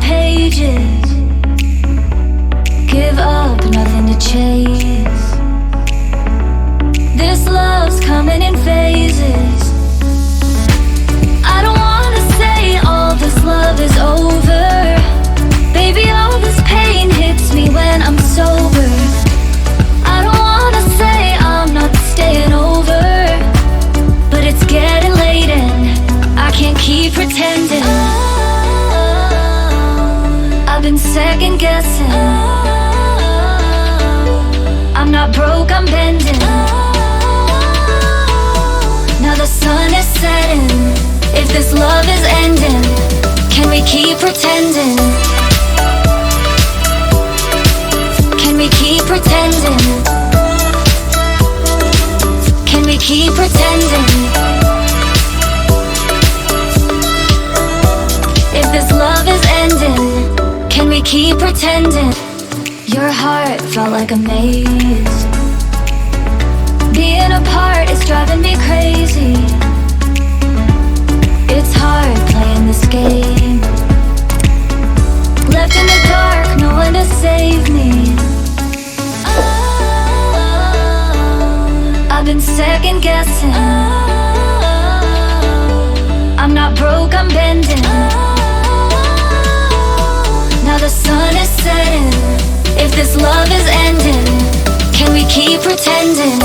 pages. Give up, nothing to chase. This love's coming in phases. I don't wanna say all this love is over. Baby, all this pain hits me when I'm sober. I don't wanna say I'm not staying over, but it's getting late and I can't keep pretending. I've been second guessing. I'm not broke, I'm bending. Now the sun is setting. If this love is ending, can we keep pretending? Can we keep pretending? Can we keep pretending? If this love is ending, can we keep pretending? Your heart felt like a maze. Being apart is driving me crazy. It's hard playing this game. Left in the dark, no one to save me. I've been second guessing. I'm not broke, I'm bending. Now the sun is setting. If this love is ending, can we keep pretending?